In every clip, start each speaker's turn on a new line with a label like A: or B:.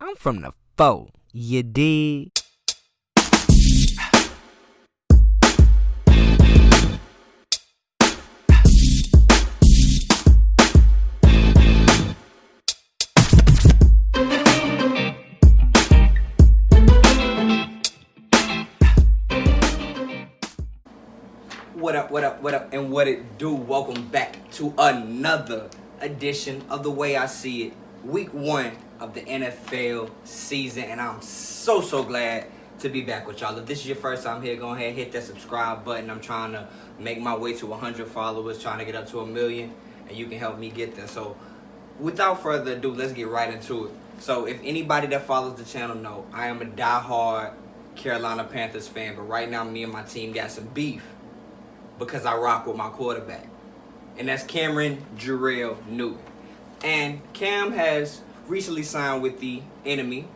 A: I'm from the foe. You dig? What up, and what it do? Welcome back to another edition of The Way I See It, week 1 of the NFL season, and I'm so glad to be back with y'all. If this is your first time here, go ahead and hit that subscribe button. I'm trying to make my way to 100 followers, trying to get up to 1 million, and you can help me get there. So without further ado, let's get right into it. So if anybody that follows the channel know, I am a diehard Carolina Panthers fan, but right now me and my team got some beef because I rock with my quarterback, and that's Cameron Jarrell Newton. And Cam has recently signed with the enemy,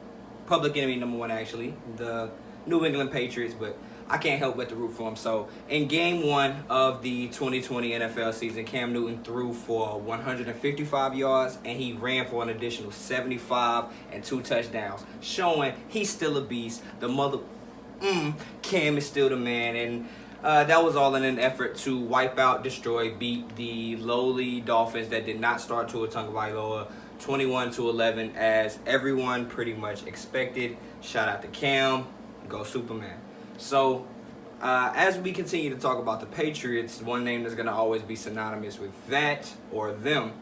A: public enemy number 1 actually, the New England Patriots, but I can't help but to root for him. So in game 1 of the 2020 NFL season, Cam Newton threw for 155 yards, and he ran for an additional 75 and 2 touchdowns, showing he's still a beast. Cam is still the man, and that was all in an effort to wipe out, destroy, beat the lowly Dolphins that did not start Tua Tagovailoa 21-11, as everyone pretty much expected. Shout out to Cam, go Superman. So as we continue to talk about the Patriots, one name that's going to always be synonymous with that or them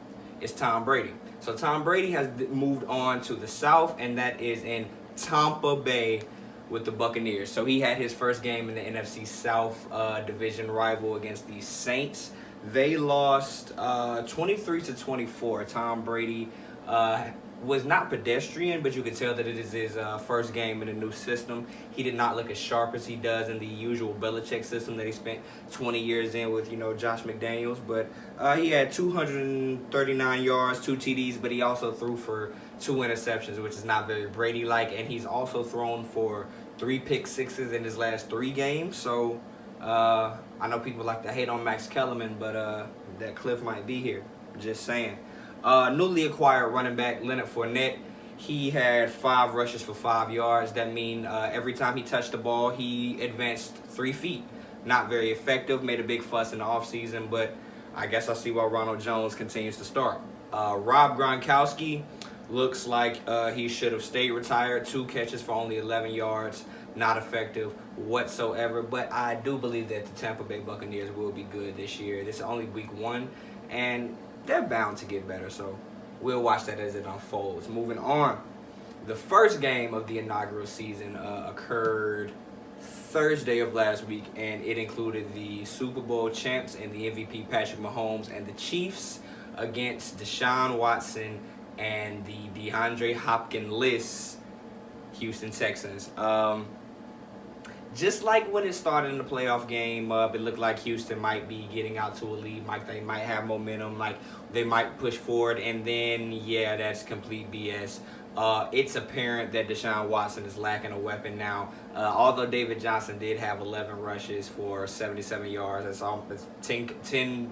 A: is Tom Brady. So Tom Brady has moved on to the South, and that is in Tampa Bay with the Buccaneers. So he had his first game in the NFC South division rival against the Saints. They lost 23-24. Tom Brady was not pedestrian, but you could tell that it is his first game in a new system. He did not look as sharp as he does in the usual Belichick system that he spent 20 years in with, Josh McDaniels. But he had 239 yards, 2 TDs, but he also threw for 2 interceptions, which is not very Brady-like. And he's also thrown for 3 pick sixes in his last 3 games. So I know people like to hate on Max Kellerman, but that cliff might be here. Just saying. Newly acquired running back Leonard Fournette, he had 5 rushes for 5 yards. That means every time he touched the ball, he advanced 3 feet. Not very effective. Made a big fuss in the offseason, but I guess I see why Ronald Jones continues to start. Rob Gronkowski looks like he should have stayed retired. 2 catches for only 11 yards. Not effective whatsoever. But I do believe that the Tampa Bay Buccaneers will be good this year. This is only week 1, and they're bound to get better, so we'll watch that as it unfolds. Moving on, the first game of the inaugural season occurred Thursday of last week, and it included the Super Bowl champs and the MVP Patrick Mahomes and the Chiefs against Deshaun Watson and the DeAndre Hopkins-less Houston Texans. Just like when it started in the playoff game, it looked like Houston might be getting out to a lead. They might have momentum, like they might push forward, and then, yeah, that's complete BS. It's apparent that Deshaun Watson is lacking a weapon now. Although David Johnson did have 11 rushes for 77 yards, that's 10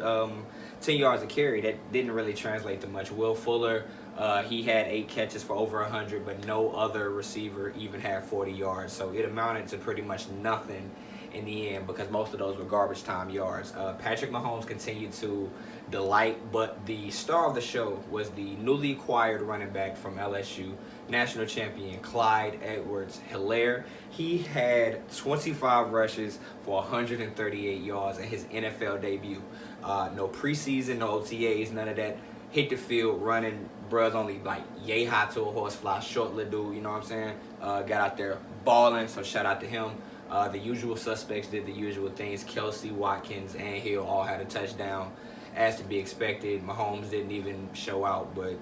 A: yards a carry. That didn't really translate to much. Will Fuller, he had 8 catches for over 100, but no other receiver even had 40 yards. So it amounted to pretty much nothing in the end because most of those were garbage time yards. Patrick Mahomes continued to delight, but the star of the show was the newly acquired running back from LSU, national champion Clyde Edwards-Helaire. He had 25 rushes for 138 yards in his NFL debut. No preseason, no OTAs, none of that. Hit the field running. Bruh's only like yay high to a horsefly, short little dude, you know what I'm saying? Got out there balling, so shout out to him. The usual suspects did the usual things. Kelsey, Watkins, and Hill all had a touchdown, as to be expected. Mahomes didn't even show out, but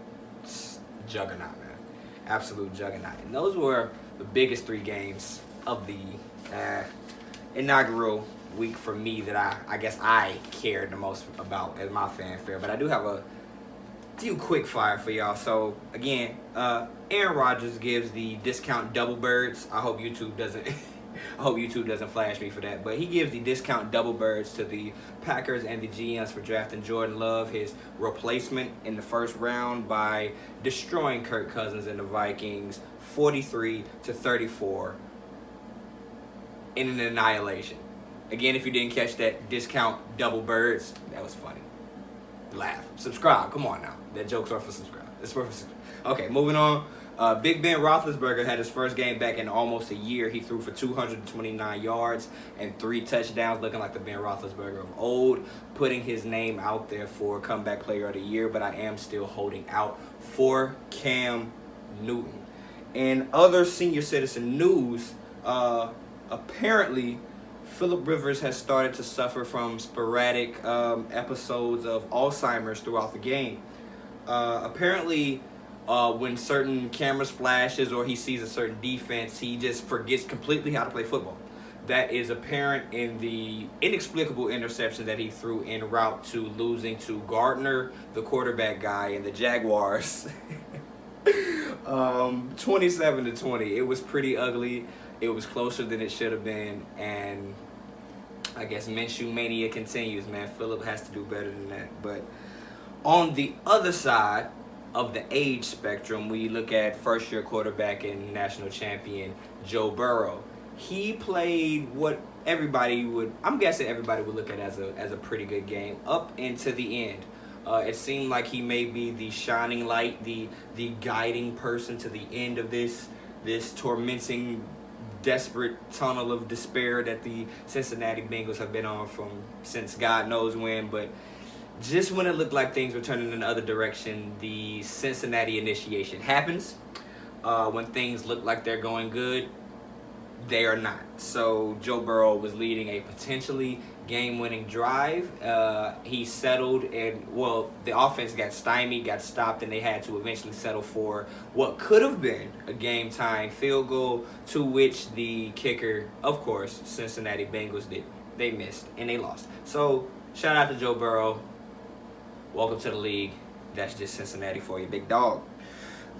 A: juggernaut, man. Absolute juggernaut. And those were the biggest 3 games of the inaugural week for me that I guess I cared the most about as my fanfare. But I do have a few quick fire for y'all. So again, Aaron Rodgers gives the discount double birds. I hope YouTube doesn't I hope YouTube doesn't flash me for that. But he gives the discount double birds to the Packers and the GMs for drafting Jordan Love, his replacement, in the first round by destroying Kirk Cousins and the Vikings 43-34 in an annihilation. Again, if you didn't catch that, discount double birds. That was funny. Laugh. Subscribe. Come on now. That joke's worth for subscribe. It's worth for subscribe. Okay, moving on. Big Ben Roethlisberger had his first game back in almost a year. He threw for 229 yards and 3 touchdowns, looking like the Ben Roethlisberger of old, putting his name out there for comeback player of the year, but I am still holding out for Cam Newton. In other senior citizen news, apparently Phillip Rivers has started to suffer from sporadic episodes of Alzheimer's throughout the game. Apparently, when certain cameras flashes or he sees a certain defense, he just forgets completely how to play football. That is apparent in the inexplicable interception that he threw en route to losing to Gardner, the quarterback guy, and the Jaguars. 27-20. It was pretty ugly. It was closer than it should have been, and I guess Minshew mania continues, man. Phillip has to do better than that. But on the other side of the age spectrum, we look at first-year quarterback and national champion Joe Burrow. He played what I'm guessing everybody would look at as a pretty good game up into the end. It seemed like he may be the shining light, the guiding person to the end of this tormenting, desperate tunnel of despair that the Cincinnati Bengals have been on since God knows when. But just when it looked like things were turning in the other direction, the Cincinnati initiation happens. When things look like they're going good, they are not. So Joe Burrow was leading a potentially game-winning drive. He settled, and the offense got stymied, got stopped, and they had to eventually settle for what could have been a game-tying field goal, to which the kicker, of course, Cincinnati Bengals did. They missed, and they lost. So shout out to Joe Burrow. Welcome to the league. That's just Cincinnati for you, big dog.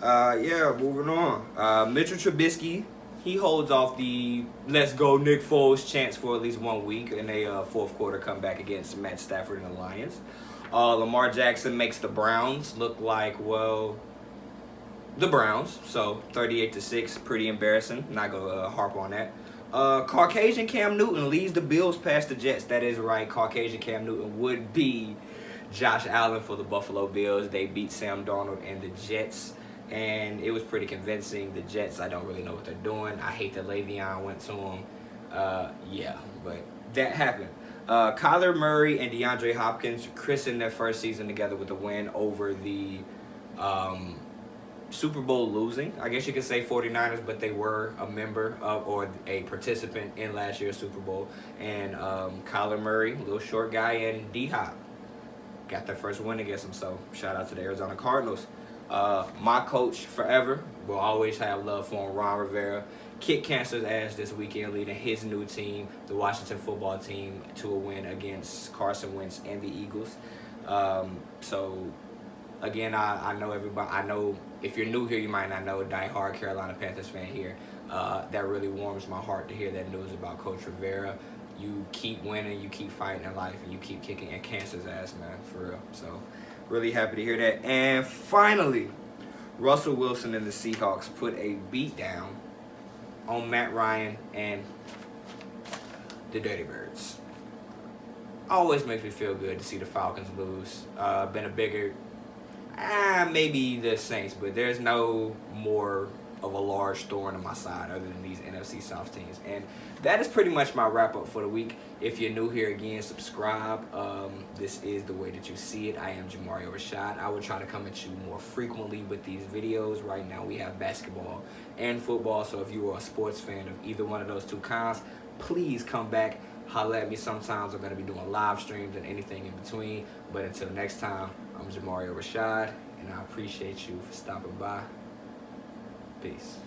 A: Moving on. Mitchell Trubisky, he holds off the let's go Nick Foles chance for at least 1 week in a fourth quarter comeback against Matt Stafford and the Lions. Lamar Jackson makes the Browns look like, the Browns. So 38-6, pretty embarrassing. Not going to harp on that. Caucasian Cam Newton leads the Bills past the Jets. That is right. Caucasian Cam Newton would be Josh Allen for the Buffalo Bills. They beat Sam Darnold and the Jets, and it was pretty convincing. The Jets, I don't really know what they're doing. I hate that Le'Veon went to them. But that happened. Kyler Murray and DeAndre Hopkins christened their first season together with a win over the Super Bowl losing, I guess you could say, 49ers, but they were a member of or a participant in last year's Super Bowl. And Kyler Murray, little short guy, and D-Hop got their first win against them. So shout out to the Arizona Cardinals. My coach forever will always have love for him, Ron Rivera. Kicked cancer's ass this weekend, leading his new team, the Washington football team, to a win against Carson Wentz and the Eagles. So again, I know everybody. I know if you're new here, you might not know, diehard Carolina Panthers fan here. That really warms my heart to hear that news about Coach Rivera. You keep winning, you keep fighting in life, and you keep kicking in cancer's ass, man, for real. So really happy to hear that. And finally, Russell Wilson and the Seahawks put a beat down on Matt Ryan and the Dirty Birds. Always makes me feel good to see the Falcons lose. Been a bigger, maybe the Saints, but there's no more of a large thorn on my side other than these NFC South teams. And that is pretty much my wrap-up for the week. If you're new here, again, subscribe. This is the way that you see it. I am Jamario Rashad. I will try to come at you more frequently with these videos. Right now we have basketball and football, so if you are a sports fan of either one of those two kinds, please come back. Holler at me sometimes. I'm going to be doing live streams and anything in between. But until next time, I'm Jamario Rashad, and I appreciate you for stopping by. Peace.